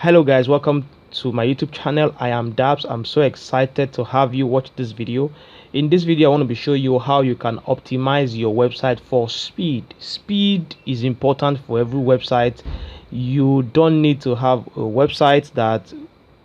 Hello guys, welcome to my YouTube channel. I am Dabs. I'm so excited to have you watch this video. In this video I want to be showing you how you can optimize your website for speed. Speed is important for every website. You don't need to have a website that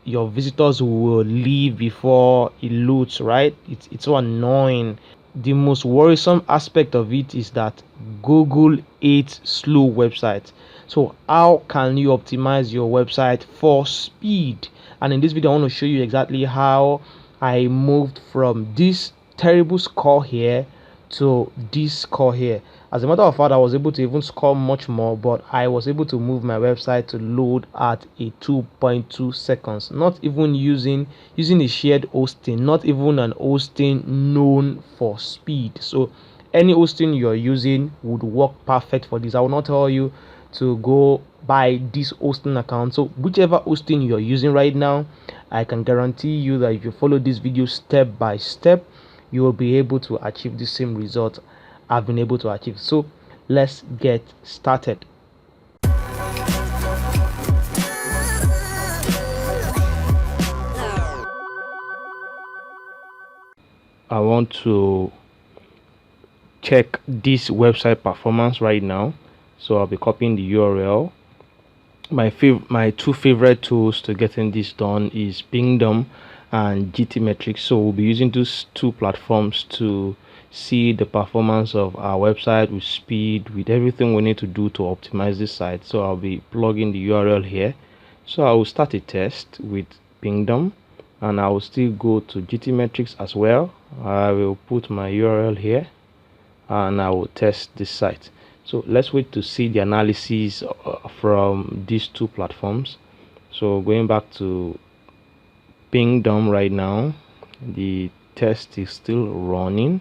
your visitors will leave before it loads, right? It's so annoying. The most worrisome aspect of it is that Google hates slow websites. So how can you optimize your website for speed? And in this video I want to show you exactly how I moved from this terrible score here to this score here. As a matter of fact, I was able to even score much more, but I was able to move my website to load at a 2.2 seconds, not even using a shared hosting, not even an hosting known for speed. So any hosting you're using would work perfect for this. I will not tell you to go buy this hosting account. So whichever hosting you're using right now, I can guarantee you that if you follow this video step by step, you will be able to achieve the same result I've been able to achieve. So let's get started. I want to check this website performance right now, so I'll be copying the URL. My two favorite tools to getting this done is Pingdom and GTmetrix. So we'll be using those two platforms to see the performance of our website with speed, with everything we need to do to optimize this site. So I'll be plugging the URL here. So I will start a test with Pingdom, and I will still go to GTmetrix as well. I will put my URL here and I will test this site. So let's wait to see the analysis from these two platforms. So going back to Pingdom right now, the test is still running.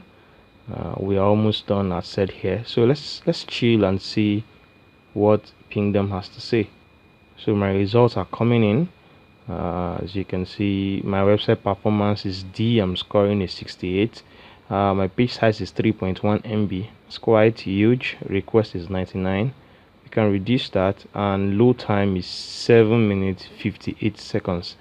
We are almost done as said here. So let's chill and see what Pingdom has to say. So my results are coming in. As you can see, my website performance is D. I'm scoring a 68. My page size is 3.1 MB. It's quite huge. Request is 99. You can reduce that, and load time is 7 minutes 58 seconds.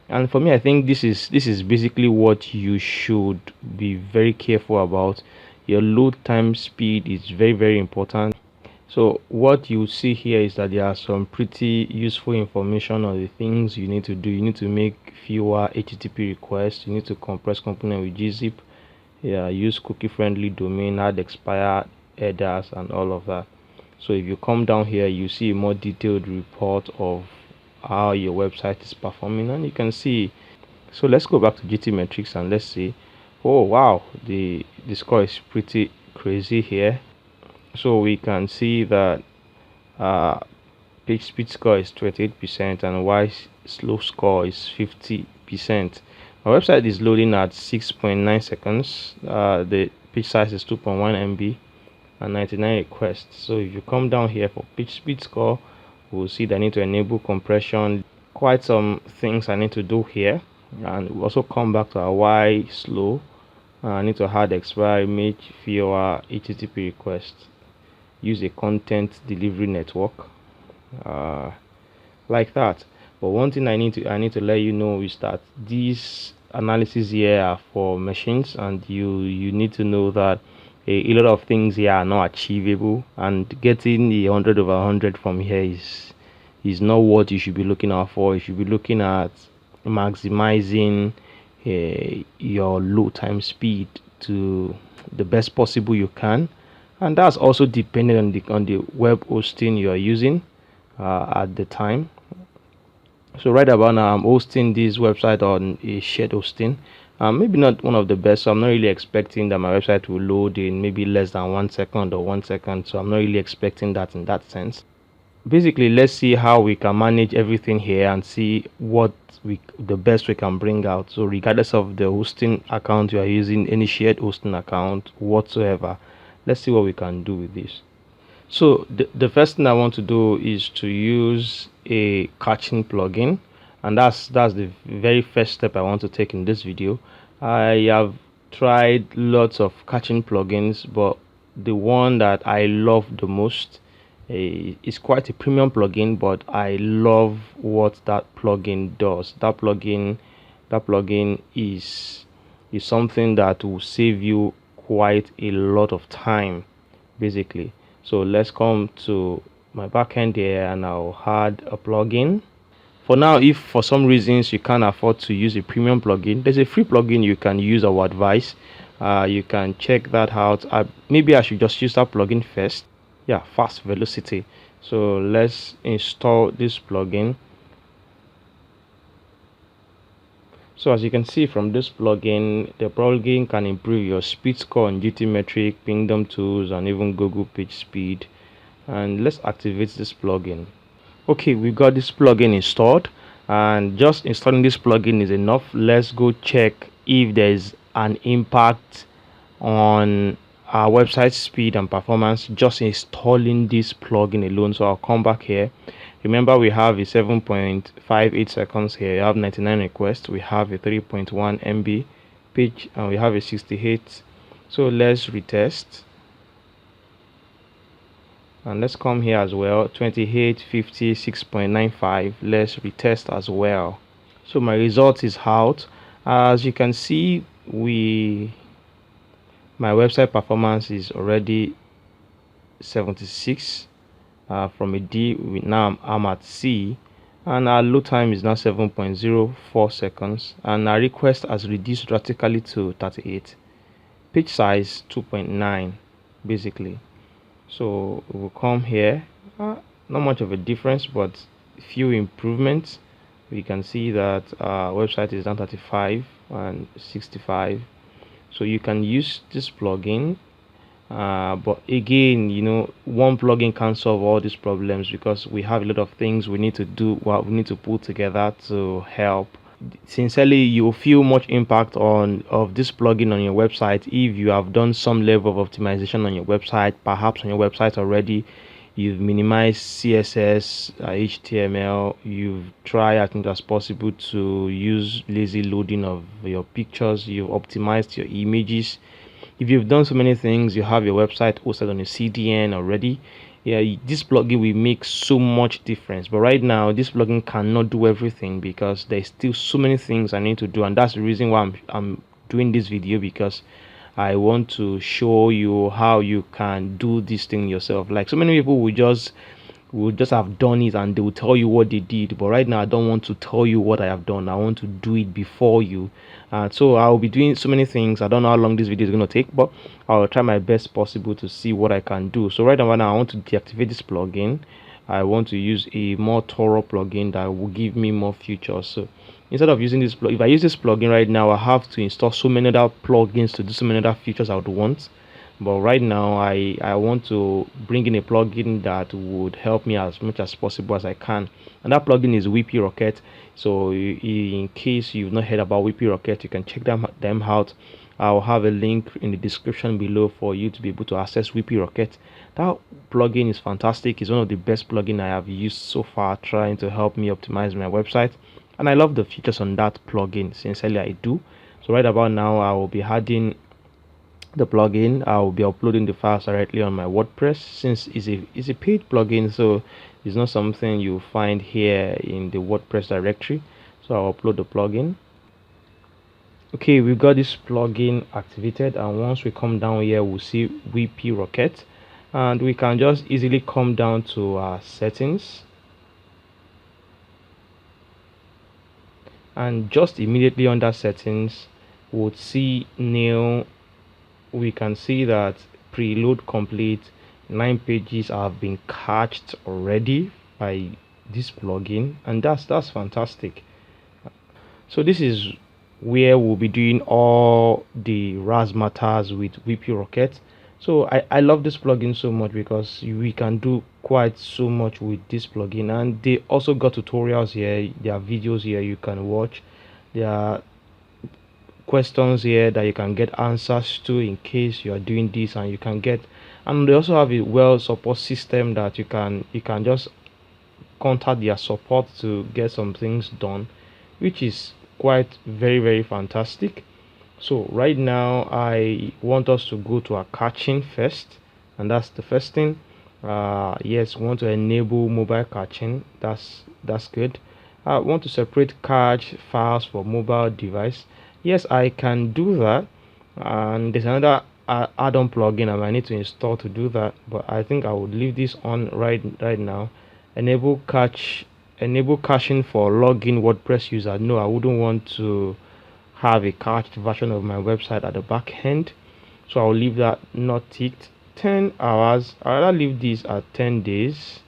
And for me, I think this is basically what you should be very careful about. Your load time speed is very important. So what you see here is that there are some pretty useful information on the things you need to do. You need to make fewer HTTP requests. You need to compress component with gzip. Yeah, use cookie friendly domain, add expired headers and all of that. So if you come down here, you see a more detailed report of how your website is performing, and you can see. So let's go back to GTmetrix and let's see. Oh wow, the score is pretty crazy here. So we can see that page speed score is 28% and Y slow score is 50%. My website is loading at 6.9 seconds. The page size is 2.1 MB and 99 requests. So if you come down here for page speed score, we'll see that I need to enable compression. Quite some things I need to do here, and we'll also come back to our Y slow. I need to add expiry, make fewer HTTP requests, use a content delivery network, like that. But one thing I need to let you know is that these analysis here are for machines, and you need to know that a lot of things here are not achievable, and getting the 100 over 100 from here is not what you should be looking out for. You should be looking at maximizing your load time speed to the best possible you can, and that's also dependent on the web hosting you are using at the time. So right about now I'm hosting this website on a shared hosting. Maybe not one of the best, so I'm not really expecting that my website will load in maybe less than 1 second or 1 second. So I'm not really expecting that in that sense. Basically, let's see how we can manage everything here and see what the best we can bring out. So regardless of the hosting account you are using, any shared hosting account whatsoever, let's see what we can do with this. So the first thing I want to do is to use a caching plugin, and that's the very first step I want to take in this video. I have tried lots of caching plugins, but the one that I love the most it's quite a premium plugin, but I love what that plugin does. That plugin is something that will save you quite a lot of time, basically. So let's come to my backend here, and I'll add a plugin. For now, if for some reasons you can't afford to use a premium plugin, there's a free plugin you can use. Our advice, you can check that out. Maybe I should just use that plugin first. Yeah, fast velocity. So let's install this plugin. So as you can see from this plugin, the plugin can improve your speed score on GTmetrix, Pingdom tools, and even Google page speed. And let's activate this plugin. Okay, we got this plugin installed, and just installing this plugin is enough. Let's go check if there is an impact on our website speed and performance just installing this plugin alone. So I'll come back here. Remember, we have a 7.58 seconds here. We have 99 requests. We have a 3.1 MB page, and we have a 68. So let's retest. And let's come here as well. 28, 50, 6.95. Let's retest as well. So my result is out. As you can see, my website performance is already 76 from a D. Now I'm at C, and our load time is now 7.04 seconds, and our request has reduced drastically to 38. Page size 2.9 basically. So we'll come here, not much of a difference, but few improvements. We can see that our website is down 35 and 65. So you can use this plugin, but again, one plugin can't solve all these problems, because we have a lot of things we need to do, what we need to put together to help. Sincerely, you'll feel much impact of this plugin on your website if you have done some level of optimization on your website. Perhaps on your website already you've minimized CSS, HTML, you've tried as much as possible to use lazy loading of your pictures, you've optimized your images. If you've done so many things, you have your website hosted on a CDN already, yeah, this plugin will make so much difference. But right now, this plugin cannot do everything, because there's still so many things I need to do, and that's the reason why I'm doing this video, because I want to show you how you can do this thing yourself. Like, so many people will just have done it and they will tell you what they did, but right now I don't want to tell you what I have done. I want to do it before you. So I'll be doing so many things. I don't know how long this video is going to take, but I'll try my best possible to see what I can do. So right now I want to deactivate this plugin. I want to use a more thorough plugin that will give me more features. So instead of using this plugin, if I use this plugin right now, I have to install so many other plugins to do so many other features I would want. But right now I want to bring in a plugin that would help me as much as possible as I can, and that plugin is WP Rocket. So in case you've not heard about WP Rocket, you can check them out. I'll have a link in the description below for you to be able to access WP Rocket. That plugin is fantastic. It's one of the best plugins I have used so far, trying to help me optimize my website, and I love the features on that plugin. Sincerely, I do. So right about now I will be adding the plugin. I will be uploading the files directly on my WordPress, since it's a paid plugin, so it's not something you find here in the WordPress directory. So I'll upload the plugin. Okay, we've got this plugin activated, and once we come down here, we'll see WP Rocket, and we can just easily come down to our settings, and just immediately under settings we'll see new. We can see that preload complete, 9 pages have been cached already by this plugin, and that's fantastic. So this is where we'll be doing all the razzmatazz with WP Rocket. So I love this plugin so much, because we can do quite so much with this plugin, and they also got tutorials here. There are videos here you can watch. There are questions here that you can get answers to in case you are doing this, and you can get, and they also have a well support system that you can just contact their support to get some things done, which is quite very fantastic. So right now I want us to go to our caching first, and that's the first thing. Yes, we want to enable mobile caching. That's good. I want to separate cache files for mobile device. Yes, I can do that. And there's another add-on plugin I might need to install to do that, but I think I would leave this on right now. Enable caching for login WordPress user. No, I wouldn't want to have a cached version of my website at the back end, so I'll leave that not ticked. 10 hours, I'll leave this at 10 days.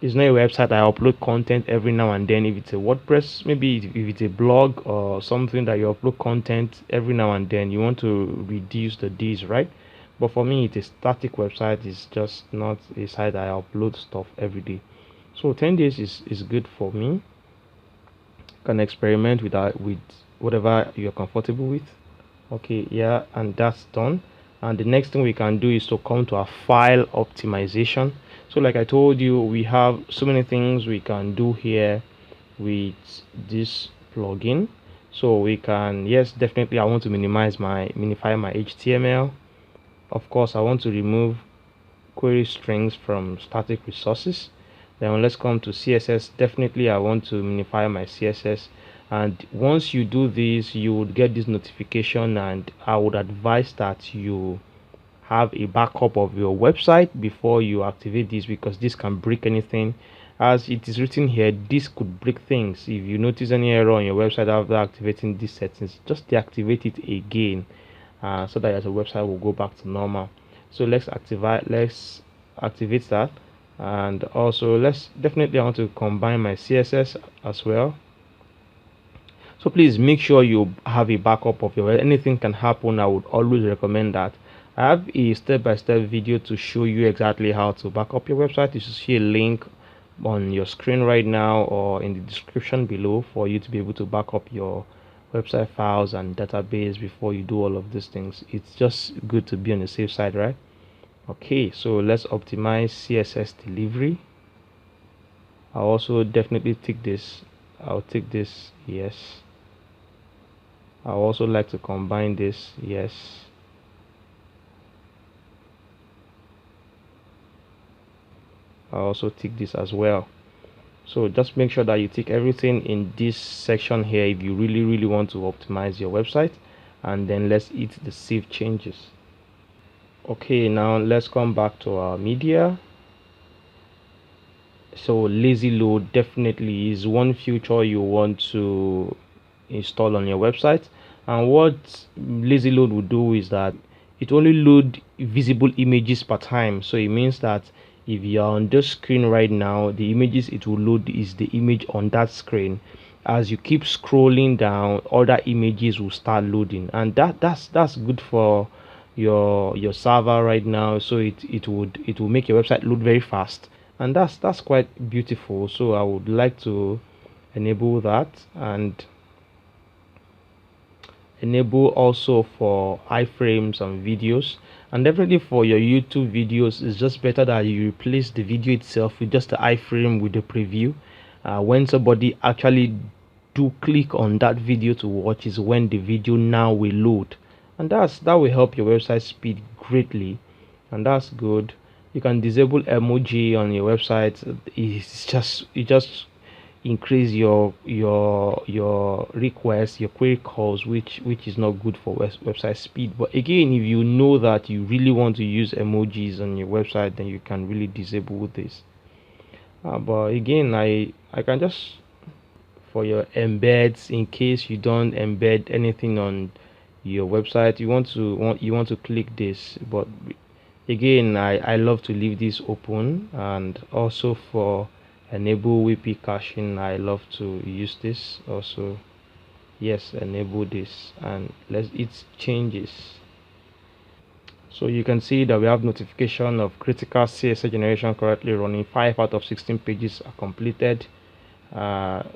It's not a website I upload content every now and then. If it's a WordPress, maybe if it's a blog or something that you upload content every now and then, you want to reduce the days, right? But for me, it's a static website. It's just not a site I upload stuff every day. So 10 days is good for me. You can experiment with that, with whatever you're comfortable with. Okay, yeah, and that's done. And the next thing we can do is to come to our file optimization. So like I told you, we have so many things we can do here with this plugin. So we can, yes, definitely I want to minify my HTML. Of course, I want to remove query strings from static resources. Then let's come to CSS. Definitely I want to minify my CSS. And once you do this, you would get this notification, and I would advise that you have a backup of your website before you activate this, because this can break anything. As it is written here, this could break things. If you notice any error on your website after activating these settings, just deactivate it again, so that your website will go back to normal. So let's activate that. And also I want to combine my CSS as well. So please make sure you have a backup of your, anything can happen. I would always recommend that. I have a step-by-step video to show you exactly how to back up your website. You should see a link on your screen right now or in the description below for you to be able to back up your website files and database before you do all of these things. It's just good to be on the safe side, right? Okay, so let's optimize CSS delivery. I'll also definitely tick this. I'll tick this, yes. I also like to combine this, yes. I also tick this as well. So just make sure that you tick everything in this section here if you really want to optimize your website, and then let's hit the save changes. Okay, now let's come back to our media. So lazy load definitely is one feature you want to install on your website, and what lazy load will do is that it only load visible images per time. So it means that if you're on this screen right now, the images it will load is the image on that screen. As you keep scrolling down, other images will start loading, and that's good for your server right now. So it will make your website load very fast, and that's quite beautiful. So I would like to enable that, and enable also for iframes and videos. And definitely for your YouTube videos, it's just better that you replace the video itself with just the iframe with the preview. When somebody actually do click on that video to watch is when the video now will load, and that will help your website speed greatly, and that's good. You can disable emoji on your website. It just increase your requests, your query calls, which is not good for website speed. But again, if you know that you really want to use emojis on your website, then you can really disable this. But again, I can just, for your embeds, in case you don't embed anything on your website, you want to click this. But again, I love to leave this open. And also for enable WP caching, I love to use this also. Yes, enable this, and let's hit changes. So you can see that we have notification of critical CSS generation currently running. 5 out of 16 pages are completed.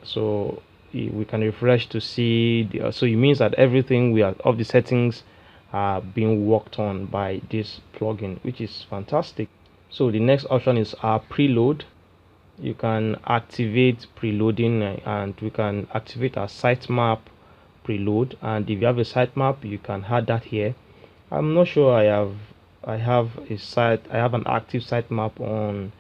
So we can refresh to see so it means that everything of the settings are being worked on by this plugin, which is fantastic. So the next option is our preload. You can activate preloading, and we can activate our sitemap preload. And if you have a sitemap, you can add that here. I'm not sure I have a site, I have an active sitemap on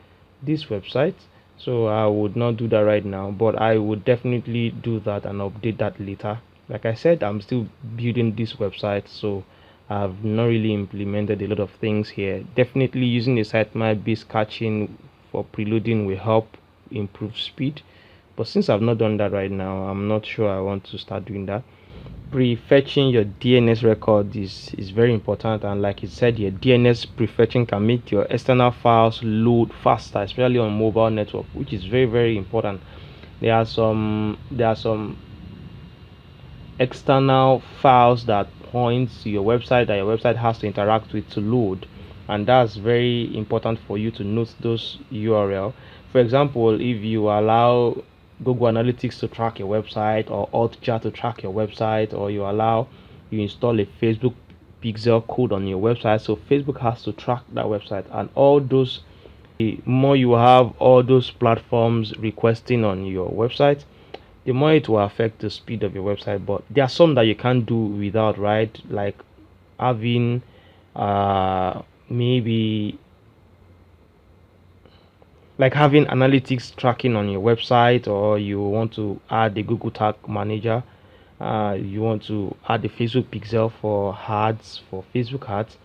this website, so I would not do that right now, but I would definitely do that and update that later. Like I said, I'm still building this website, so I've not really implemented a lot of things here. Definitely using a sitemap based caching for preloading will help improve speed, but since I've not done that right now, I'm not sure I want to start doing that. Prefetching your DNS record is very important, and like it said here, DNS prefetching can make your external files load faster, especially on mobile network, which is very important. There are some external files that points to your website that your website has to interact with to load, and that's very important for you to note those URL. For example, if you allow Google Analytics to track your website, or Hotjar to track your website, or you install a Facebook pixel code on your website, so Facebook has to track that website, and all those, the more you have all those platforms requesting on your website, the more it will affect the speed of your website. But there are some that you can't do without, right? Like having maybe like having analytics tracking on your website, or you want to add the Google Tag Manager, you want to add the Facebook pixel for ads, for Facebook ads.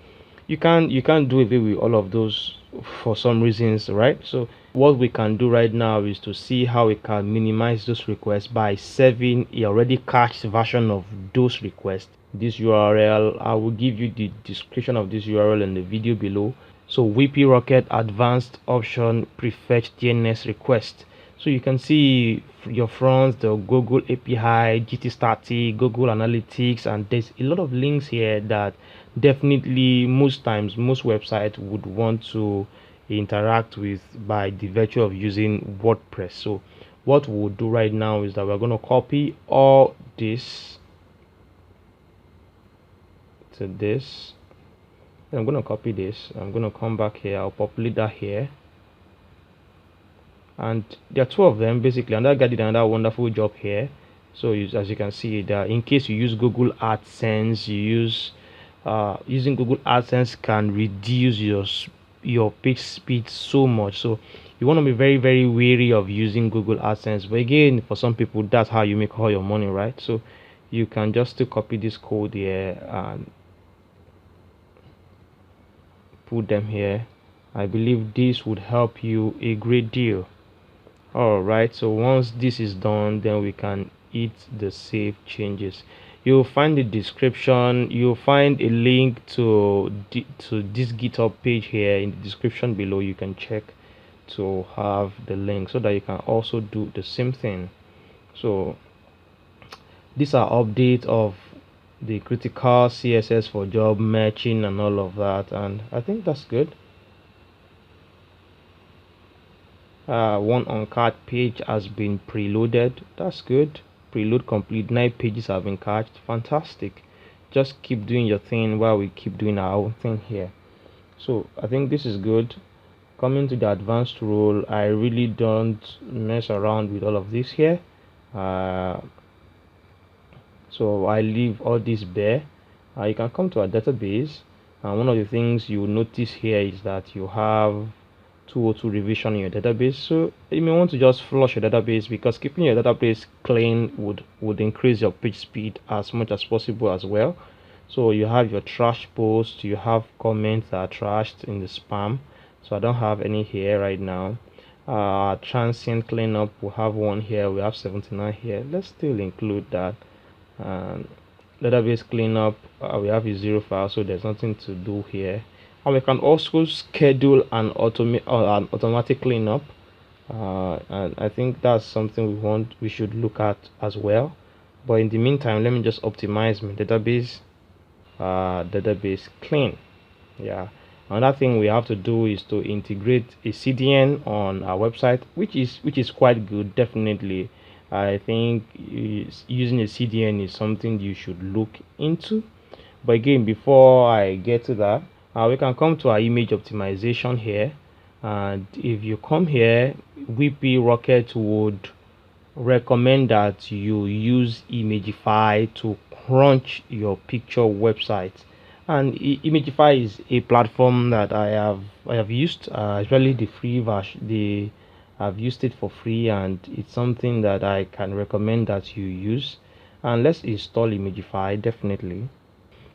You can't do away with all of those for some reasons, right? So what we can do right now is to see how we can minimize those requests by serving a already cached version of those requests. This URL, I will give you the description of this URL in the video below. So WP Rocket Advanced Option Prefetch DNS Request. So you can see your front, the Google API, GT Static, Google Analytics, and there's a lot of links here that definitely most times most websites would want to interact with by the virtue of using WordPress. So what we'll do right now is that we're going to copy all this to this. I'm going to copy this. I'm going to come back here. I'll populate that here. And there are two of them basically, and that guy did another wonderful job here. So as you can see, that in case you use Google AdSense, using Google AdSense can reduce your page speed so much. So you want to be very wary of using Google AdSense. But again, for some people, that's how you make all your money, right? So you can just still copy this code here and put them here. I believe this would help you a great deal. All right, so once this is done, then we can hit the save changes. You'll find the description, you'll find a link to this GitHub page here in the description below. You can check to have the link so that you can also do the same thing. So these are updates of the critical CSS for job matching and all of that, and I think that's good. One on-cart page has been preloaded. That's good. Preload complete. 9 pages have been cached. Fantastic. Just keep doing your thing while we keep doing our own thing here. So I think this is good. Coming to the advanced role, I really don't mess around with all of this here. So I leave all this bare. You can come to our database, and one of the things you notice here is that you have 202 revision in your database. So you may want to just flush your database, because keeping your database clean would increase your page speed as much as possible as well. So you have your trash posts, you have comments that are trashed in the spam. So I don't have any here right now. Transient cleanup, we have one here, we have 79 here. Let's still include that. Database cleanup, we have a 0 file, so there's nothing to do here. And we can also schedule an automatic cleanup, and I think that's something we should look at as well. But in the meantime, let me just optimize my database clean. Yeah, another thing we have to do is to integrate a CDN on our website, which is quite good. Definitely, I think using a CDN is something you should look into. But again, before I get to that, we can come to our image optimization here, and if you come here, WP Rocket would recommend that you use Imagify to crunch your picture website. And Imagify is a platform that I have used, especially the free version. I've used it for free, and it's something that I can recommend that you use. And let's install Imagify definitely.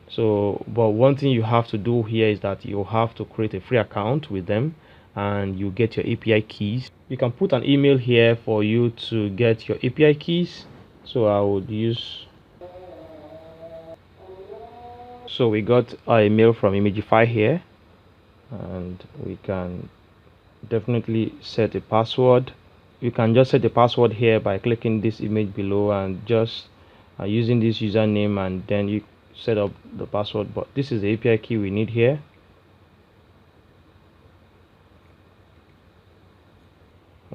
So, but one thing you have to do here is that you have to create a free account with them, and you get your API keys. You can put an email here for you to get your API keys. So I would use. So we got a mail from Imagify here, and we can definitely set a password. You can just set the password here by clicking this image below and just using this username, and then you set up the password. But this is the API key we need here.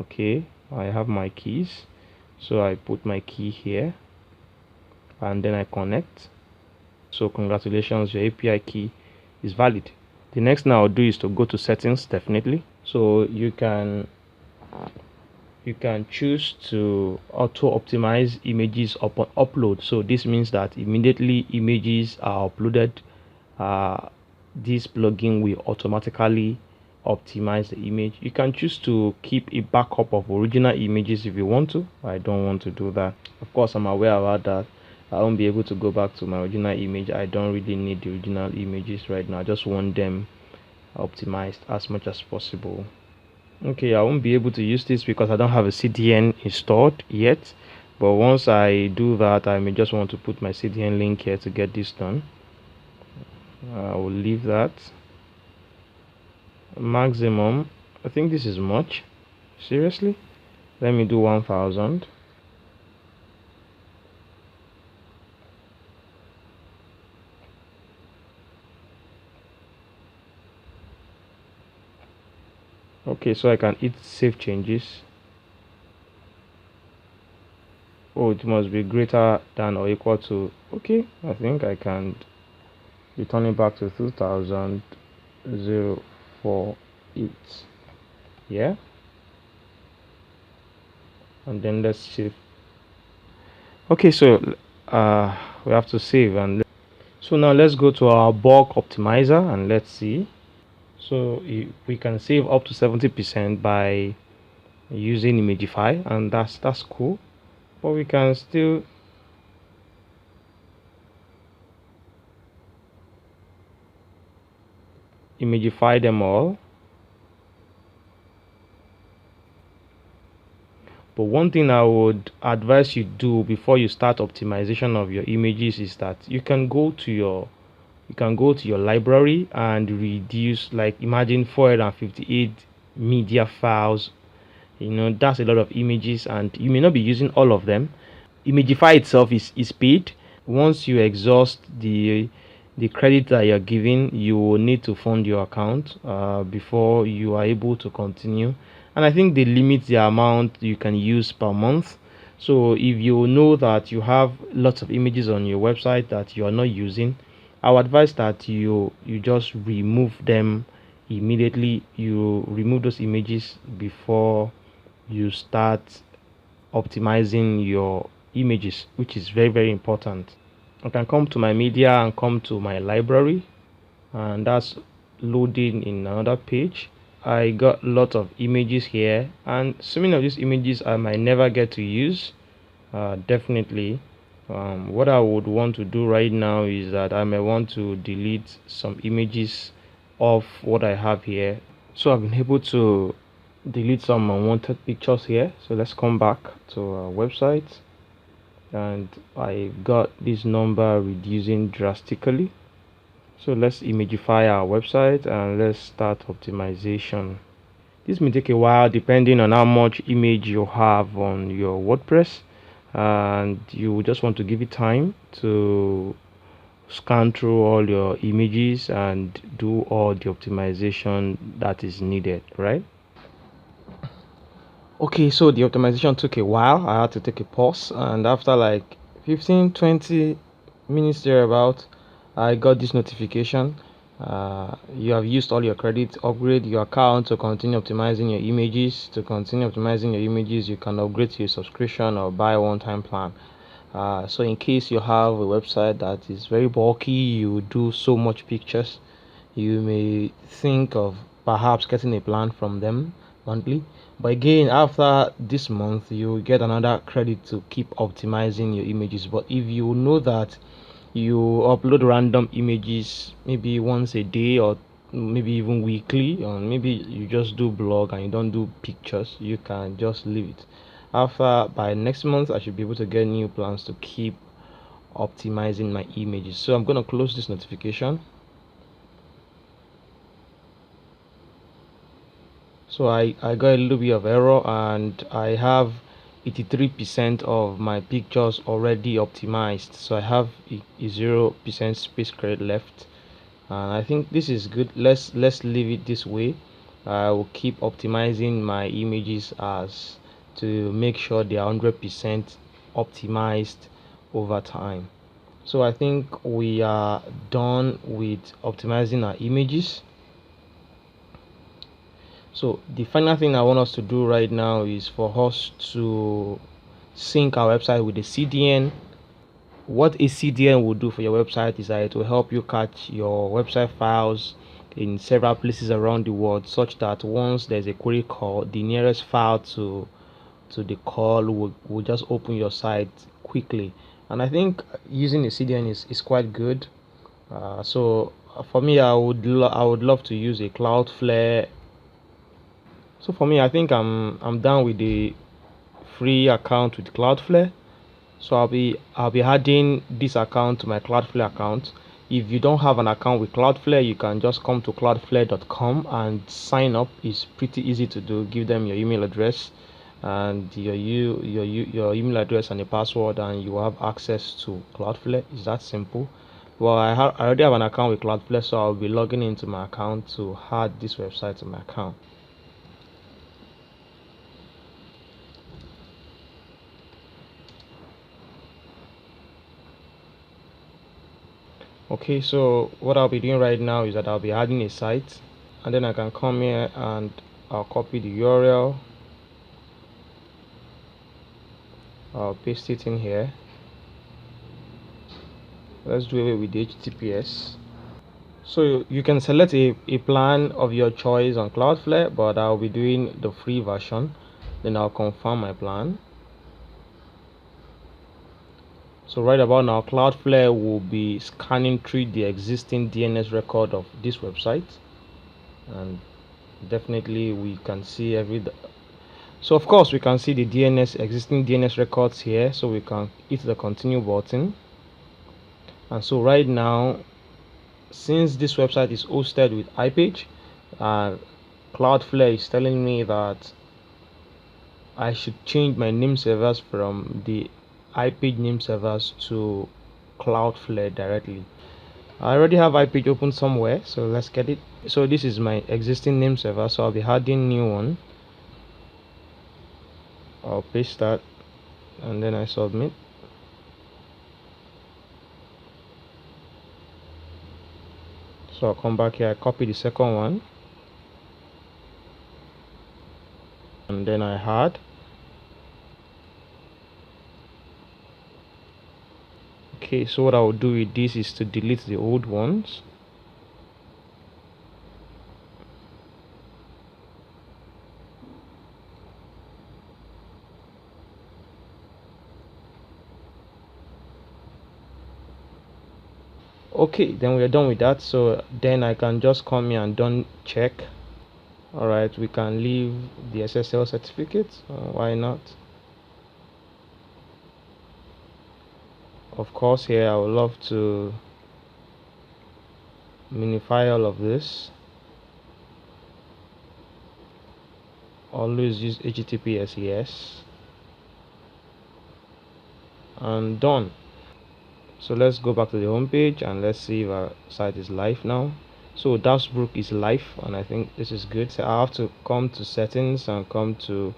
Okay, I have my keys, so I put my key here and then I connect. So congratulations, your API key is valid. The next thing I'll do is to go to settings definitely. So you can choose to auto optimize images upon upload. So this means that immediately images are uploaded, this plugin will automatically optimize the image. You can choose to keep a backup of original images if you want to. I don't want to do that. Of course, I'm aware about that. I won't be able to go back to my original image. I don't really need the original images right now. I just want them optimized as much as possible. Okay, I won't be able to use this because I don't have a CDN installed yet, but once I do that, I may just want to put my CDN link here to get this done. I will leave that. Maximum, I think this is much. Seriously, let me do 1000. Okay, so I can hit save changes. Oh, it must be greater than or equal to. Okay, I think I can return it back to 2048. Yeah, and then let's save. Okay, so we have to save, and so now let's go to our bulk optimizer and let's see. So we can save up to 70% by using Imagify, and that's cool. But we can still Imagify them all. But one thing I would advise you do before you start optimization of your images is that you can go to your library and reduce, like, imagine 458 media files. That's a lot of images, and you may not be using all of them. Imagify itself is paid. Once you exhaust the credit that you're giving, you will need to fund your account before you are able to continue. And I think they limit the amount you can use per month. So if you know that you have lots of images on your website that you are not using, I would advise that you just remove them immediately. You remove those images before you start optimizing your images, which is very, very important. I can come to my media and come to my library, and that's loading in another page. I got lots of images here, and so many of these images I might never get to use. Definitely, what I would want to do right now is that I may want to delete some images of what I have here. So I've been able to delete some unwanted pictures here. So let's come back to our website, and I got this number reducing drastically. So let's imagify our website and let's start optimization. This may take a while depending on how much image you have on your WordPress, and you just want to give it time to scan through all your images and do all the optimization that is needed, right? Okay, so the optimization took a while. I had to take a pause, and after like 15-20 minutes thereabout, I got this notification. You have used all your credit. Upgrade your account to continue optimizing your images. To continue optimizing your images, you can upgrade to your subscription or buy a one-time plan. So in case you have a website that is very bulky, you do so much pictures, you may think of perhaps getting a plan from them monthly. But again, after this month, you get another credit to keep optimizing your images. But if you know that you upload random images maybe once a day or maybe even weekly, or maybe you just do blog and you don't do pictures, you can just leave it. After by next month, I should be able to get new plans to keep optimizing my images. So I'm going to close this notification. So I got a little bit of error, and I have 83% of my pictures already optimized, so I have a 0% space credit left, and I think this is good. Let's leave it this way. I will keep optimizing my images as to make sure they are 100% optimized over time. So I think we are done with optimizing our images. So the final thing I want us to do right now is for us to sync our website with the CDN. What a CDN will do for your website is that it will help you catch your website files in several places around the world, such that once there's a query call, the nearest file to the call will just open your site quickly. And I think using a CDN is quite good. So for me, I would love to use a Cloudflare. So for me, I think I'm done with the free account with Cloudflare. So I'll be adding this account to my Cloudflare account. If you don't have an account with Cloudflare, you can just come to cloudflare.com and sign up. It's pretty easy to do. Give them your email address and your email address and your password, and you will have access to Cloudflare. It's that simple. Well, I already have an account with Cloudflare, so I'll be logging into my account to add this website to my account. Okay, so what I'll be doing right now is that I'll be adding a site, and then I can come here and I'll copy the URL. I'll paste it in here. Let's do it with the HTTPS. So you can select a plan of your choice on Cloudflare, but I'll be doing the free version. Then I'll confirm my plan. So right about now, Cloudflare will be scanning through the existing DNS record of this website, and definitely we can see so of course we can see the existing DNS records here, so we can hit the continue button. And so right now, since this website is hosted with iPage, Cloudflare is telling me that I should change my name servers from the iPage name servers to Cloudflare directly. I already have iPage open somewhere, so let's get it. So this is my existing name server, so I'll be adding new one. I'll paste that and then I submit. So I'll come back here, I copy the second one, and then I add. Okay, so what I will do with this is to delete the old ones. Okay, then we are done with that. So then I can just come here and done check. All right, we can leave the SSL certificate. Why not? Of course, here I would love to minify all of this. Always use HTTPS, yes, and done. So let's go back to the home page and let's see if our site is live now. So Dashboard is live, and I think this is good. So I have to come to settings and come to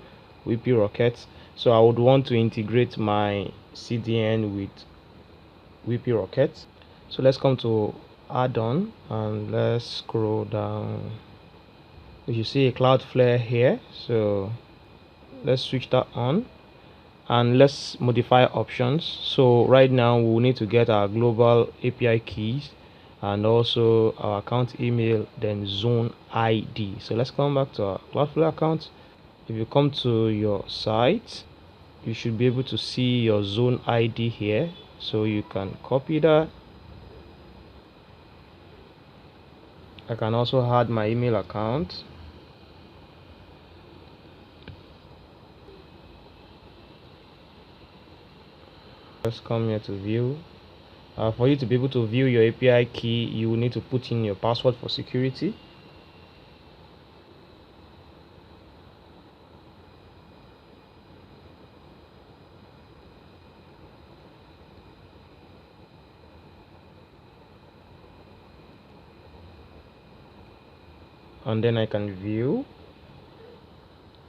WP Rocket. So I would want to integrate my CDN with WP Rocket. So let's come to add-on and let's scroll down. You see a Cloudflare here, so let's switch that on. and let's modify options. So right now we'll need to get our global API keys and also our account email, then zone ID. So let's come back to our Cloudflare account. If you come to your site, you should be able to see your zone ID here, so you can copy that. I can also add my email account. Let's come here to view. For you to be able to view your API key, you will need to put in your password for security. And then I can view.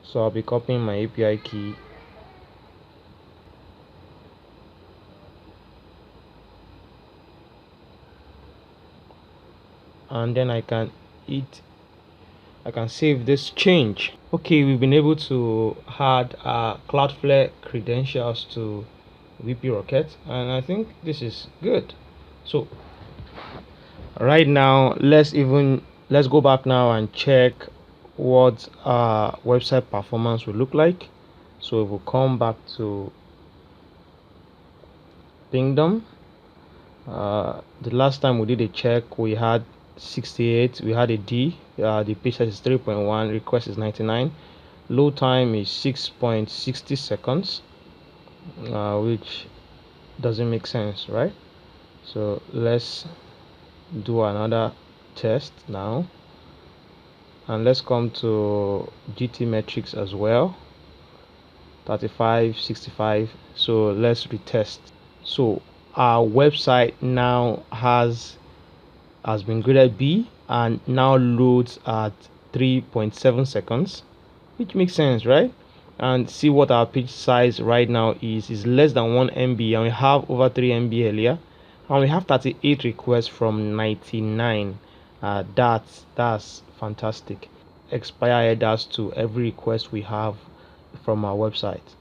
So I'll be copying my API key. And then I can save this change. Okay, we've been able to add Cloudflare credentials to VP Rocket, and I think this is good. So right now, let's go back now and check what our website performance will look like. So we'll come back to Pingdom. The last time we did a check, we had 68, we had a D, the page size is 3.1, request is 99, load time is 6.60 seconds, which doesn't make sense, right? So let's do another test now, and let's come to GT metrics as well, 35, 65. So let's retest. So our website now has been graded B and now loads at 3.7 seconds, which makes sense, right? And see what our page size right now is less than 1 MB, and we have over 3 MB earlier, and we have 38 requests from 99. That's fantastic. Expire headers to every request we have from our website.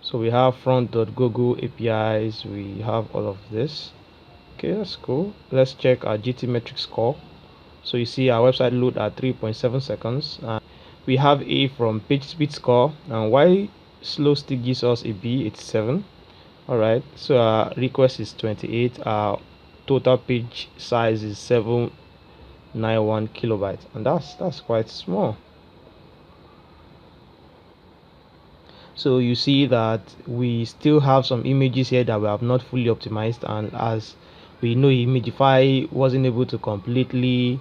So we have front.google APIs, we have all of this. Okay, that's cool. Let's check our GT metric score. So you see our website load at 3.7 seconds. We have A from page speed score, and why slow still gives us a B, it's 7. Alright, so our request is 28, our total page size is 791 kilobytes, and that's quite small. So you see that we still have some images here that we have not fully optimized, and as we know, Imagify wasn't able to completely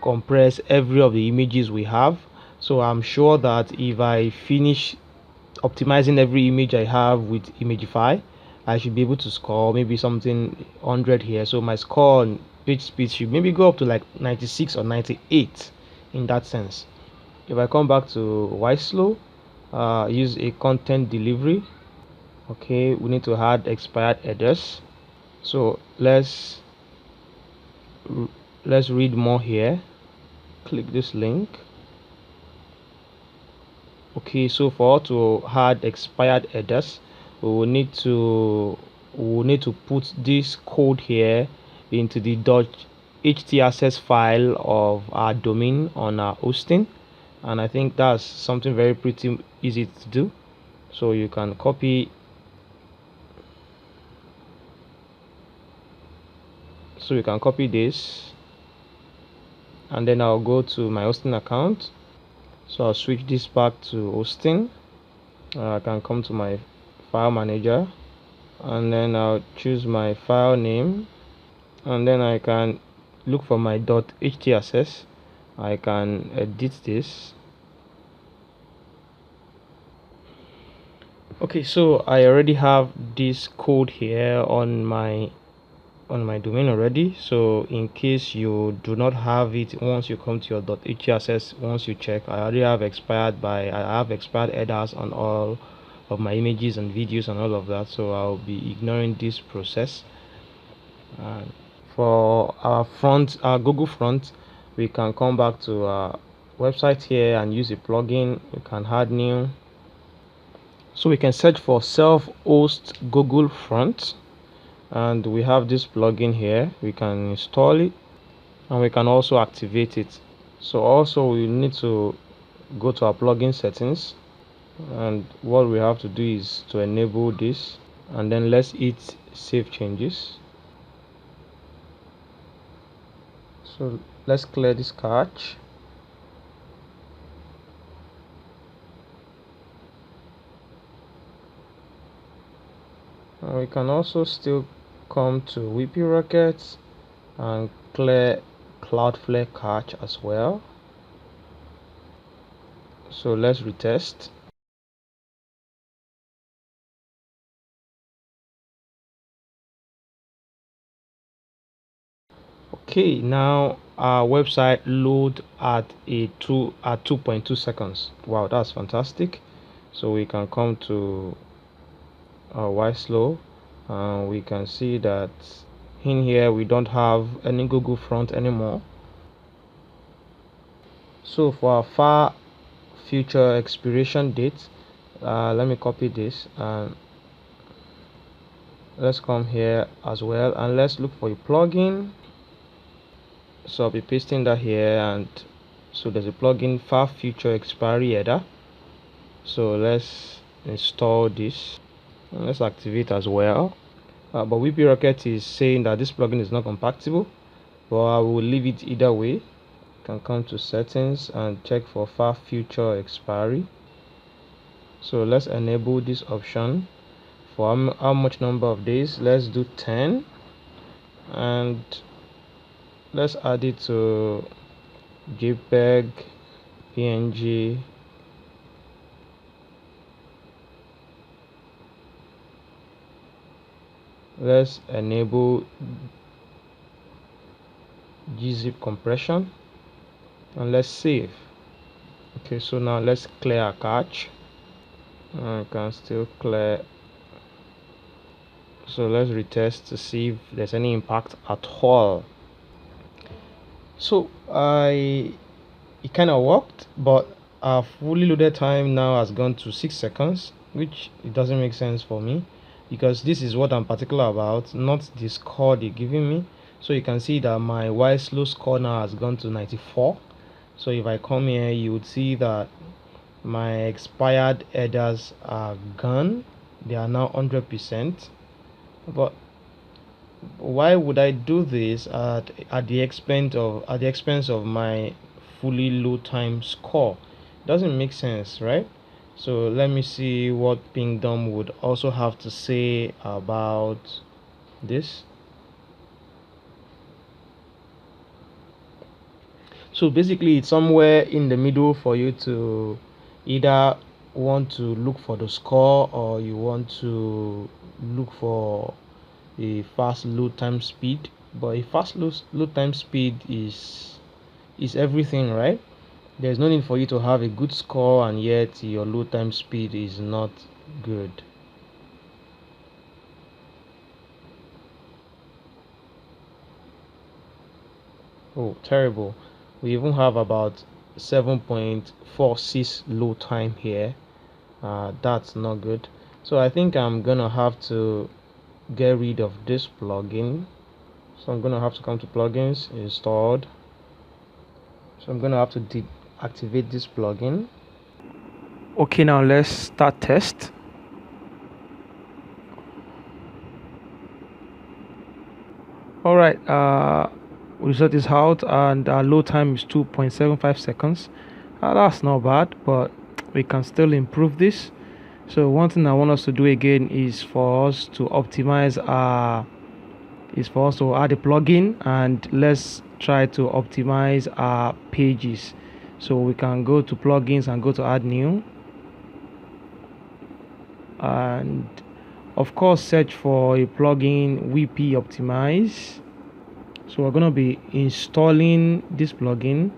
compress every of the images we have. So I'm sure that if I finish optimizing every image I have with Imagify, I should be able to score maybe something 100 here. So my score on page speed should maybe go up to like 96 or 98 in that sense. If I come back to why slow, use a content delivery. Okay, we need to add expired headers. So let's read more here. Click this link. Okay, so for us to add expired headers, we will need to put this code here into the .htaccess file of our domain on our hosting, and I think that's something very pretty easy to do. So you can copy this, and then I'll go to my hosting account. So I'll switch this back to hosting. I can come to my file manager, and then I'll choose my file name, and then I can look for my .htaccess. I can edit this. Okay, so I already have this code here on my domain already. So in case you do not have it, once you come to your .htaccess, once you check, I already have expired headers on all of my images and videos and all of that, so I'll be ignoring this process. For our Google front, we can come back to our website here and use a plugin. We can add new. So we can search for self-host Google front, and we have this plugin here. We can install it and we can also activate it. So also we need to go to our plugin settings, and what we have to do is to enable this, and then let's hit save changes. So let's clear this cache. And we can also still come to WP Rockets and clear Cloudflare cache as well. So let's retest. Okay, now our website load at 2.2 seconds. Wow, that's fantastic. So we can come to why slow, and we can see that in here we don't have any Google front anymore. So for our far future expiration date, let me copy this and let's come here as well, and let's look for a plugin. So I'll be pasting that here, and so there's a plugin far future expiry header. So let's install this and let's activate as well. But WP Rocket is saying that this plugin is not compatible, but I will leave it either way. You can come to settings and check for far future expiry. So let's enable this option for how much number of days. Let's do 10, and let's add it to JPEG, PNG, let's enable gzip compression, and let's save. Okay, so now let's clear our cache. I can still clear. So let's retest to see if there's any impact at all. So it kind of worked, but our fully loaded time now has gone to 6 seconds, which it doesn't make sense for me, because this is what I'm particular about, not the score they're giving me. So you can see that my Y slow score now has gone to 94. So if I come here, you would see that my expired headers are gone. They are now 100%. But why would I do this at the expense of my fully load time score? Doesn't make sense, right? So let me see what Pingdom would also have to say about this. So basically it's somewhere in the middle for you to either want to look for the score, or you want to look for a fast load time speed. But a fast load time speed is everything, right? There's no need for you to have a good score and yet your load time speed is not good. Oh, terrible. We even have about 7.46 load time here. That's not good. So I think I'm gonna have to get rid of this plugin. So I'm gonna have to come to plugins, installed. So I'm gonna have to deactivate this plugin. Okay, now let's start test. All right, result is out, and our load time is 2.75 seconds. That's not bad, but we can still improve this. So one thing I want us to do again is for us to optimize for us to add a plugin, and let's try to optimize our pages. So we can go to plugins and go to add new, and of course search for a plugin WP Optimize. So we're going to be installing this plugin,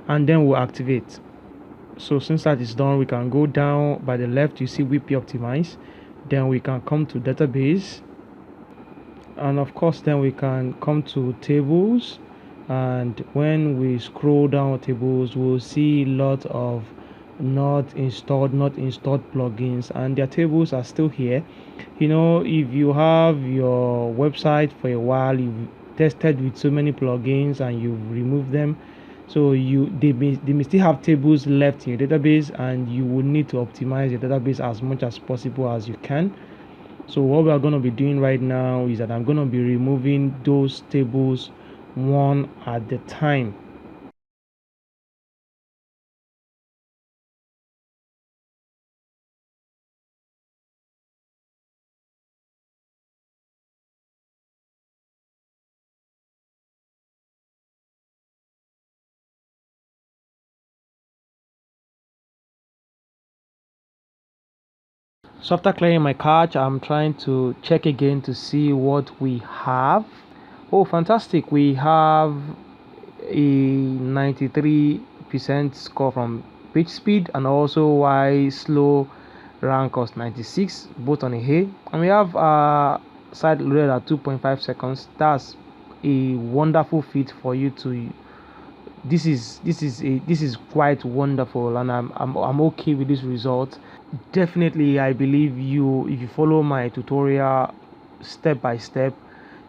and then we'll activate. So since that is done, we can go down by the left, you see WP Optimize. Then we can come to database, and of course then we can come to tables, and when we scroll down tables, we'll see lots of not installed plugins, and their tables are still here. If you have your website for a while, you've tested with so many plugins and you've removed them, so they may still have tables left in your database, and you will need to optimize your database as much as possible as you can. So what we are going to be doing right now is that I'm going to be removing those tables one at a time. So after clearing my cache, I'm trying to check again to see what we have. Oh, fantastic. We have a 93% score from page speed, and also why slow rank us 96, both on a hay. And we have site loaded at 2.5 seconds. That's a wonderful feat for you to. This is quite wonderful, and I'm okay with this result. Definitely, I believe if you follow my tutorial step by step,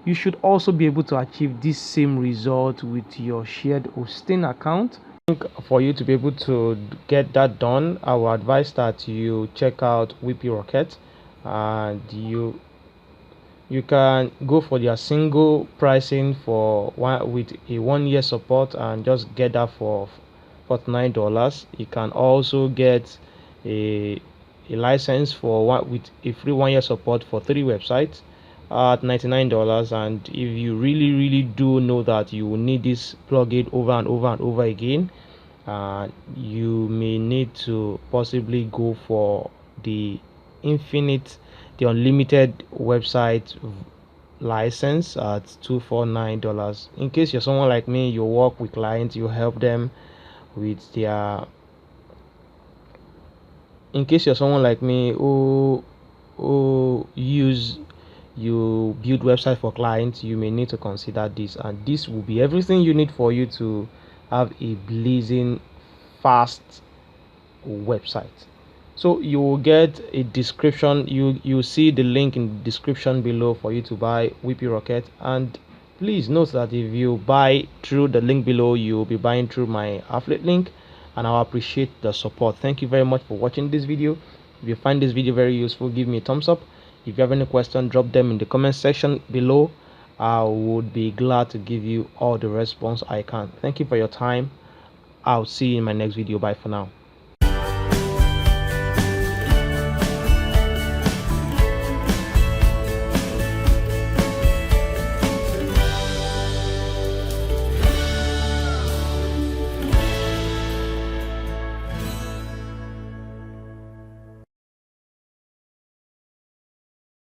you should also be able to achieve this same result with your shared hosting account. For you to be able to get that done, I will advise that you check out WP Rocket, and you can go for their single pricing for one with a 1 year support, and just get that for $49. You can also get a license for one with a free 1 year support for 3 websites at $99. And if you really do know that you will need this plugin over and over and over again, you may need to possibly go for the unlimited website license at $249. In case you're someone like me, you work with clients, you help them with their in case you're someone like me who you build website for clients, you may need to consider this, and this will be everything you need for you to have a blazing fast website. So you will get a description. You see the link in the description below for you to buy WP Rocket. And please note that if you buy through the link below, you will be buying through my affiliate link, and I'll appreciate the support. Thank you very much for watching this video. If you find this video very useful, give me a thumbs up. If you have any question, drop them in the comment section below. I would be glad to give you all the response I can. Thank you for your time. I'll see you in my next video. Bye for now.